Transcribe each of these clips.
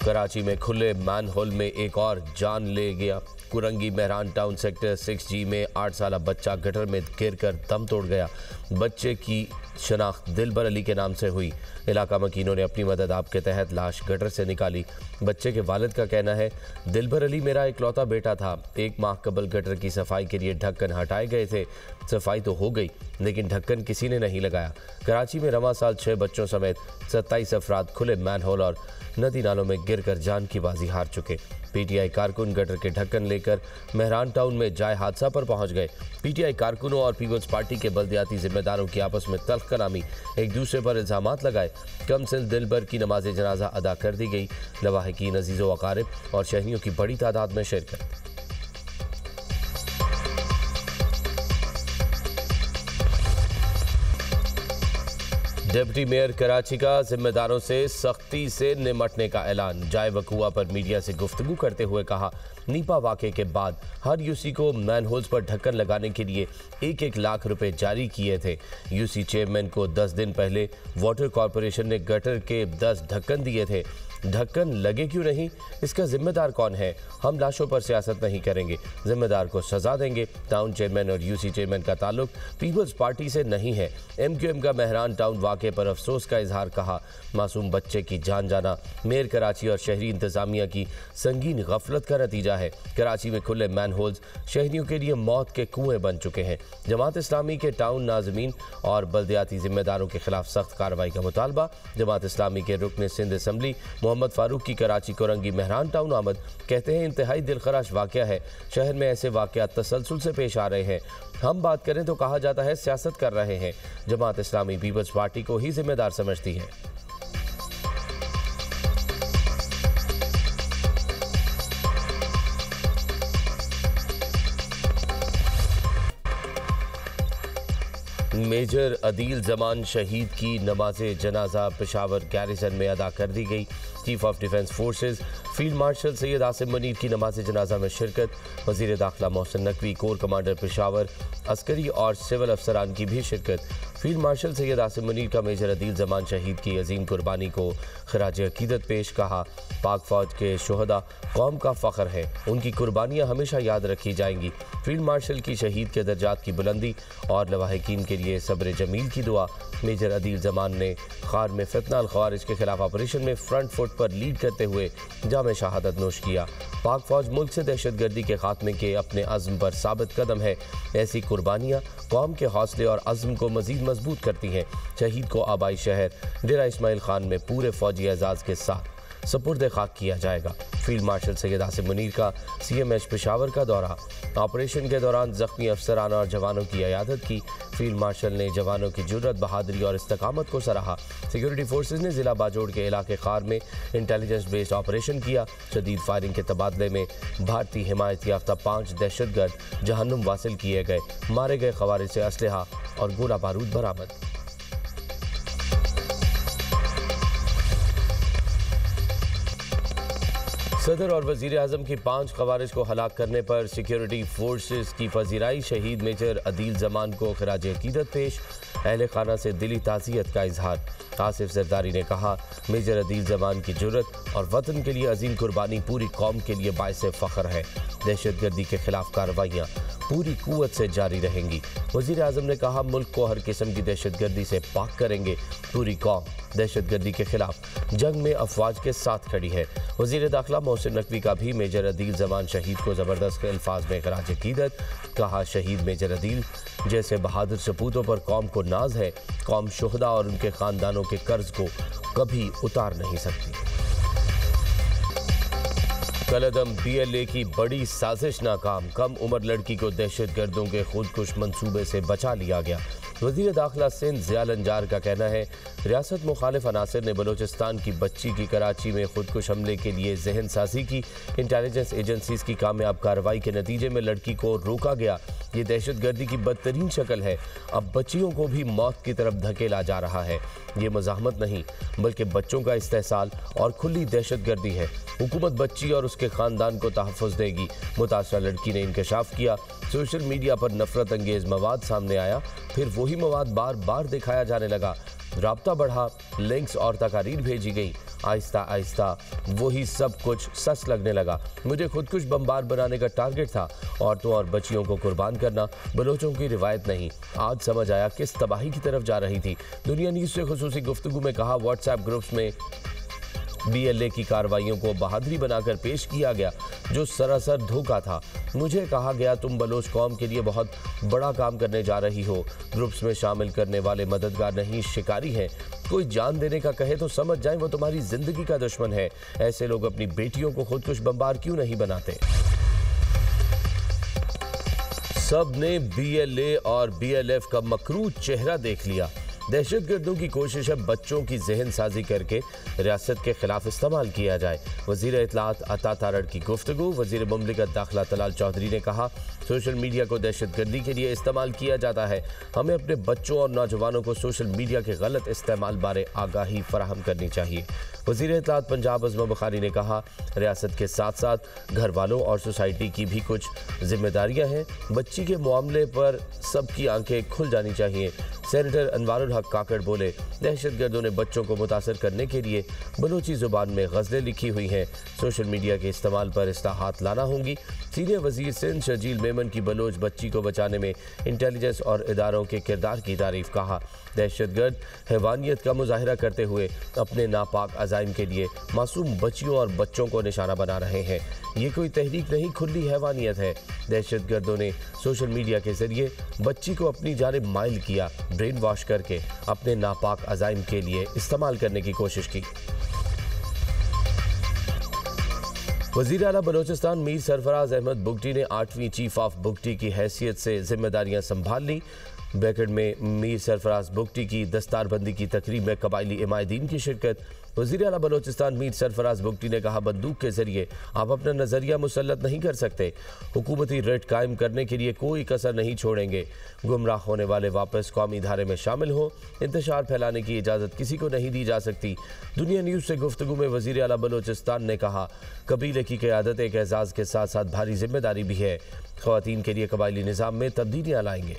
कराची में खुले मैनहोल में एक और जान ले गया। Korangi Mehran town sector 6G में 8 साला बच्चा गटर में गिरकर दम तोड़ गया। बच्चे की शनाख्त दिलबर अली के नाम से हुई। इलाका मकीनों ने अपनी मदद आप के तहत लाश गटर से निकाली। बच्चे के वालिद का कहना है, दिलबर अली मेरा इकलौता बेटा था। 1 माह कबल गटर की सफाई के लिए ढक्कन हटाए गए थे। सफाई तो हो गई लेकिन ढक्कन किसी ने नहीं लगाया। कराची में रवा साल 6 बच्चों समेत 27 अफराद खुले मैनहोल और नदी नालों में गिरकर जान की बाजी हार चुके। पीटीआई कारकुन गटर के ढक्कन लेकर मेहरान टाउन में जाए हादसा पर पहुंच गए। पीटीआई कारकुनों और पीपल्स पार्टी के बल्दियाती जिम्मेदारों की आपस में तल्ख कलामी, एक दूसरे पर इल्जामात लगाए। कम सिल दिलबर की नमाज जनाजा अदा कर दी गई। लवाहिकीन, अजीज़ो वकारिब और शहरियों की बड़ी तादाद में शिरकत। डिप्टी मेयर कराची का जिम्मेदारों से सख्ती से निमटने का ऐलान। जाए वकुआ पर मीडिया से गुफ्तगू करते हुए कहा, नीपा वाक़े के बाद हर यूसी को मैनहोल्स पर ढक्कन लगाने के लिए 1-1 लाख रुपए जारी किए थे। यूसी चेयरमैन को 10 दिन पहले वाटर कॉरपोरेशन ने गटर के 10 ढक्कन दिए थे। ढक्कन लगे क्यों नहीं, इसका जिम्मेदार कौन है? हम लाशों पर सियासत नहीं करेंगे, जिम्मेदार को सजा देंगे। टाउन चेयरमैन और यूसी चेयरमैन का ताल्लुक पीपल्स पार्टी से नहीं है। MQM का मेहरान टाउन वाक़े पर अफसोस का इजहार। कहा, मासूम बच्चे की जान जाना मेयर कराची और शहरी इंतजामिया की संगीन गफलत का नतीजा है। कराची में खुले मैनहोल्स शहरियों के लिए मौत के कुएं बन चुके हैं। जमात इस्लामी के टाउन नाज़मीन और बल्दियाती जिम्मेदारों के खिलाफ सख्त कार्रवाई का मुतालबा। जमात इस्लामी के रुकन सिंध असम्बली मोहम्मद फारूक की कराची कुरंगी मेहरान टाउन आमद। कहते हैं, इंतहाई दिलखराश वाक़या है। शहर में ऐसे वाक़यात तसलसल से पेश आ रहे हैं। हम बात करें तो कहा जाता है सियासत कर रहे हैं। जमात इस्लामी पीपल्स पार्टी को ही जिम्मेदार समझती है। मेजर अदील जमान शहीद की नमाज जनाजा पेशावर गैरिसन में अदा कर दी गई। Chief of defence forces field marshal Syed Asim Munir की नमाज जनाजा में शिरकत। वज़ीर दाखिला मोहसिन नकवी, कोर कमांडर पेशावर, अस्करी और सिविल अफसरान की भी शिरकत। फील्ड मार्शल सैयद आसिम मुनीर का मेजर अदील जमान शहीद की अजीम कुर्बानी को खराज अकीदत पेश। कहा, पाक फौज के शोहदा कौम का फ़ख्र है, उनकी कुर्बानियाँ हमेशा याद रखी जाएंगी। फील्ड मार्शल की शहीद के दर्जात की बुलंदी और लवाहिकीन के लिए सब्र जमील की दुआ। मेजर अदील जमान ने खार में फितना अल ख्वारिज के खिलाफ ऑपरेशन में फ्रंट फुट पर लीड करते हुए जाम शहादत नोश किया। पाक फौज मुल्क से दहशतगर्दी के खात्मे के अपने अज़्म पर साबित कदम है। ऐसी कुर्बानियाँ कौम के हौसले और अज़्म को मज़ीद मजबूत करती हैं। शहीद को आबाई शहर डेरा इस्माइल खान में पूरे फौजी एजाज़ के साथ सपुर्द खाक किया जाएगा। फील्ड मार्शल सैयद आसिम मुनीर का CMH पेशावर का दौरा। ऑपरेशन के दौरान जख्मी अफसरान और जवानों की इयादत की। फील्ड मार्शल ने जवानों की जुर्रत, बहादुरी और इस्तकामत को सराहा। सिक्योरिटी फोर्सेज ने ज़िला बाजोड़ के इलाके खार में इंटेलिजेंस बेस्ड ऑपरेशन किया। शदीद फायरिंग के तबादले में भारतीय हिमायत याफ्ता 5 दहशतगर्द जहन्नुम वासिल किए गए। मारे गए खवारिज से असलहा और गोला बारूद बरामद। सदर और वज़ीर आज़म की 5 खवारिज को हलाक करने पर सिक्योरिटी फोर्सेस की पजीराई। शहीद मेजर अदील जमान को खराज अकीदत पेश। अहले खाना से दिली ताज़ियत का इजहार। आसिफ जरदारी ने कहा, मेजर अदील जमान की जुर्रत और वतन के लिए अजीम कुर्बानी पूरी कौम के लिए बाइस फ़ख्र है। दहशतगर्दी के खिलाफ कार्रवाइयाँ पूरी कुव्वत से जारी रहेंगी। वज़ीर आज़म ने कहा, मुल्क को हर किस्म की दहशतगर्दी से पाक करेंगे। पूरी कौम दहशतगर्दी के खिलाफ जंग में अफवाज के साथ खड़ी है। वज़ीर दाखिला मोहसिन नकवी का भी मेजर अदील जमान शहीद को ज़बरदस्त अल्फाज में खराज अकीदत। कहा, शहीद मेजर अदील जैसे बहादुर सपूतों पर कौम को नाज है। कौम शुहदा और उनके ख़ानदानों के कर्ज को कभी उतार नहीं सकती। कलअदम BLA की बड़ी साजिश नाकाम। कम उम्र लड़की को दहशतगर्दों के खुदकुश मंसूबे से बचा लिया गया। वज़ीर दाखिला सिंध ज़ियाल अंजार का कहना है, रियासत मुखालिफ अनासर ने बलोचिस्तान की बच्ची की कराची में खुदकुश हमले के लिए जहन साजी की। इंटेलिजेंस एजेंसीज की कामयाब कार्रवाई के नतीजे में लड़की को रोका गया। ये दहशतगर्दी की बदतरीन शक्ल है। अब बच्चियों को भी मौत की तरफ धकेला जा रहा है। ये मज़ाहमत नहीं बल्कि बच्चों का इस्तेहसाल और खुली दहशतगर्दी है। हुकूमत बच्ची और उसके ख़ानदान को तहफ़्फ़ुज़ देगी। मुतासरा लड़की ने इंकशाफ किया। सोशल मीडिया पर नफरत अंगेज़ मवाद सामने आया, फिर वही मवाद बार बार दिखाया जाने लगा। राब्ता बढ़ा, लिंक्स और तकारीर भेजी गई। आहिस्ता आहिस्ता वही सब कुछ सच लगने लगा। मुझे खुदकुश बमबार बनाने का टारगेट था। औरतों और बच्चियों को कुर्बान करना बलोचों की रिवायत नहीं। आज समझ आया किस तबाही की तरफ जा रही थी। दुनिया न्यूज़ से खुसूसी गुफ्तगू में कहा, व्हाट्सएप ग्रुप्स में BLA की कार्रवाइयों को बहादुरी बनाकर पेश किया गया, जो सरासर धोखा था। मुझे कहा गया, तुम बलोच कौम के लिए बहुत बड़ा काम करने जा रही हो। ग्रुप्स में शामिल करने वाले मददगार नहीं, शिकारी हैं। कोई जान देने का कहे तो समझ जाए वो तुम्हारी जिंदगी का दुश्मन है। ऐसे लोग अपनी बेटियों को खुदकुश बमबार क्यों नहीं बनाते? सब ने BLA और BLF का मकरू चेहरा देख लिया। दहशतगर्दों की कोशिश है बच्चों की जहन साजी करके रियासत के खिलाफ इस्तेमाल किया जाए। वजीर इत्तलात अता तारड़ की गुफ्तगू। वजीर मुमलिकत दाखिला तलाल चौधरी ने कहा, सोशल मीडिया को दहशतगर्दी के लिए इस्तेमाल किया जाता है। हमें अपने बच्चों और नौजवानों को सोशल मीडिया के गलत इस्तेमाल बारे आगाही फराहम करनी चाहिए। वजीर इत्तलात पंजाब अज़मा बुखारी ने कहा, रियासत के साथ साथ घर वालों और सोसाइटी की भी कुछ जिम्मेदारियां हैं। बच्ची के मामले पर सबकी आंखें खुल जानी चाहिए। सेनेटर अनवारुल हक काकड़ बोले, दहशतगर्दों ने बच्चों को मुतासर करने के लिए बलोची जुबान में गज़लें लिखी हुई हैं। सोशल मीडिया के इस्तेमाल पर इस्लाहात लाना होंगी। सीनियर वजीर सिंध शजील मेमन की बलोच बच्ची को बचाने में इंटेलिजेंस और इदारों के किरदार की तारीफ। कहा, दहशतगर्द हैवानियत का मुजाहिरा करते हुए अपने नापाक अज़ाइम के लिए मासूम बच्चियों और बच्चों को निशाना बना रहे हैं। ये कोई तहरीक नहीं, खुली हैवानियत है। दहशतगर्दों ने सोशल मीडिया के जरिए बच्ची को अपनी जानिब माइल किया, ब्रेन वॉश करके अपने नापाक अज़ाइम के लिए इस्तेमाल करने की कोशिश की। वज़ीर आला बलोचिस्तान मीर सरफराज अहमद बुगटी ने 8वीं चीफ ऑफ बुगटी की हैसियत से जिम्मेदारियां संभाल ली। बैकेट में मीर सरफराज बुगटी की दस्तारबंदी की तकरीब में कबायली इमायदीन की शिरकत। वज़ीर आला बलोचिस्तान मीर सरफराज बुगटी ने कहा, बंदूक के जरिए आप अपना नज़रिया मुसल्लत नहीं कर सकते। हुकूमती रेट कायम करने के लिए कोई कसर नहीं छोड़ेंगे। गुमराह होने वाले वापस कौमी धारे में शामिल हो। इंतशार फैलाने की इजाज़त किसी को नहीं दी जा सकती। दुनिया न्यूज़ से गुफ्तगू में वज़ीर आला बलोचिस्तान ने कहा, कबीले की क़यादत एक एजाज़ के साथ साथ भारी जिम्मेदारी भी है। ख़वातीन के लिए कबायली निज़ाम में तब्दीलियाँ लाएंगे।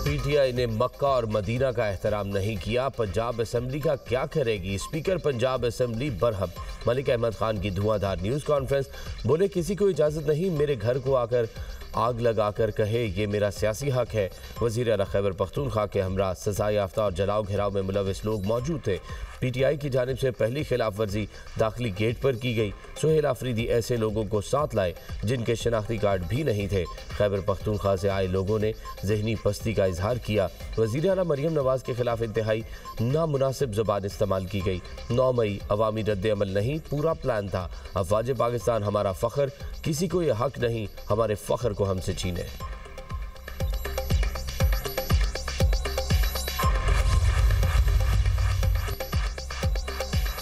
PTI ने मक्का और मदीना का एहतराम नहीं किया। पंजाब असम्बली का क्या करेगी? Speaker Punjab assembly Barham. मलिक अहमद खान की धुआंधार न्यूज़ कॉन्फ्रेंस। बोले, किसी को इजाज़त नहीं मेरे घर को आकर आग लगाकर कहे ये मेरा सियासी हक है। वज़ीर आला खैबर पख्तूनख्वा के हमरा सज़ा याफ्ता और जलाओ घेराव में मुलविस लोग मौजूद थे। PTI की जानिब से पहली खिलाफ वर्जी दाखिली गेट पर की गई। सुहेल आफरीदी ऐसे लोगों को साथ लाए जिनके शनाख्ती कार्ड भी नहीं थे। खैबर पख्तूनख्वा से आए लोगों ने जहनी पस्ती का इजहार किया। वज़ीर आला मरियम नवाज़ के खिलाफ इंतहाई नामुनासिब ज़बान इस्तेमाल की गई। 9 मई अवामी रद्द अमल नहीं, पूरा प्लान था। अफवाज पाकिस्तान हमारा फ़ख्र, किसी को यह हक नहीं हमारे फ़ख्र को हमसे छीने।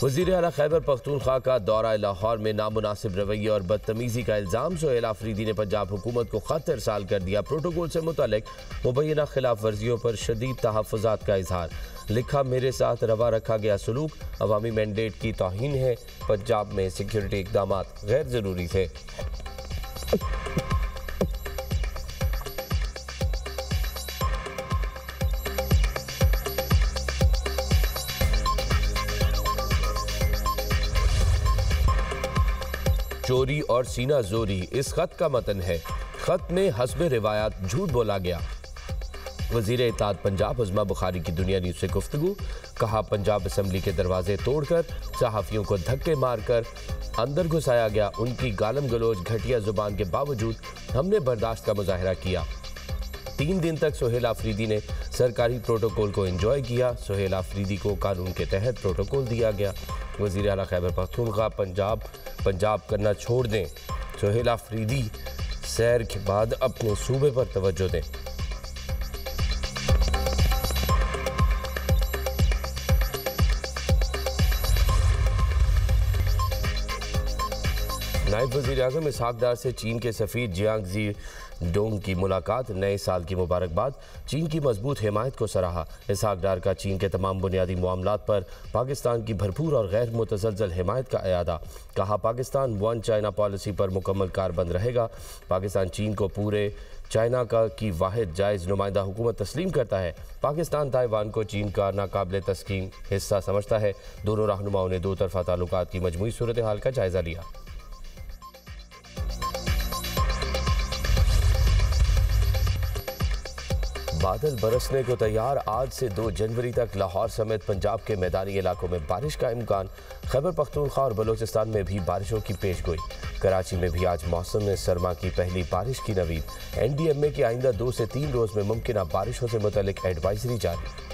वज़ीर आला खैबर पख्तूनख्वा का दौरा लाहौर में नामुनासिब रवैये और बदतमीज़ी का इल्ज़ाम। सुहेल आफरीदी ने पंजाब हुकूमत को ख़त इरसाल कर दिया। प्रोटोकॉल से मुतल्लिक़ मुबैना खिलाफ वर्जियों पर शदीद तहफ़्फ़ुज़ात का इजहार। लिखा, मेरे साथ रवा रखा गया सलूक अवामी मैंडेट की तौहीन है। पंजाब में सिक्योरिटी इक़दाम गैर ज़रूरी थे। चोरी और सीना जोरी इस खत का मतन है। खत में हस्बे रिवायात झूठ बोला गया। वज़ीर इत्तलात पंजाब अज़मा बुखारी की दुनिया न्यूज़ से गुफ्तगू। कहा, पंजाब असम्बली के दरवाजे तोड़कर सहाफ़ियों को धक्के मारकर अंदर घुसाया गया। उनकी गालम गलोच घटिया जुबान के बावजूद हमने बर्दाश्त का मुजाहिरा किया। 3 दिन तक सुहेल आफरीदी ने सरकारी प्रोटोकॉल को एंजॉय किया। सुहेल आफरीदी को कानून के तहत प्रोटोकॉल दिया गया। वज़ीर आला खैबर पख्तूनख्वा पंजाब करना छोड़ दें। सुहेल आफरीदी सैर के बाद अपने सूबे पर तवज्जो दें। नायब वज़ीर आज़म इसहाक डार से चीन के सफ़ीर जियांग जी डोंग की मुलाकात, नए साल की मुबारकबाद, चीन की मजबूत हिमायत को सराहा। इसहाक डार का चीन के तमाम बुनियादी मामलात पर पाकिस्तान की भरपूर और गैर मुतज़लज़ल हिमायत का अयादा। कहा, पाकिस्तान वन चाइना पॉलिसी पर मुकम्मल कारबंद रहेगा। पाकिस्तान चीन को पूरे चाइना का की वाहिद जायज़ नुमाइंदा हुकूमत तस्लीम करता है। पाकिस्तान ताइवान को चीन का नाकाबिल तस्कीम हिस्सा समझता है। दोनों रहनुमाओं ने दो तरफ़ा ताल्लुकात की मजमूई सूरत हाल का जायज़ा लिया। बादल बरसने को तैयार, आज से 2 जनवरी तक लाहौर समेत पंजाब के मैदानी इलाकों में बारिश का इम्कान। खैबर पख्तूनख्वा और बलोचिस्तान में भी बारिशों की पेशगोई। कराची में भी आज मौसम सरमा की पहली बारिश की नवीद। NDMA की आइंदा 2 से 3 रोज़ में मुमकिन बारिशों से मुतल्लिक एडवाइजरी जारी।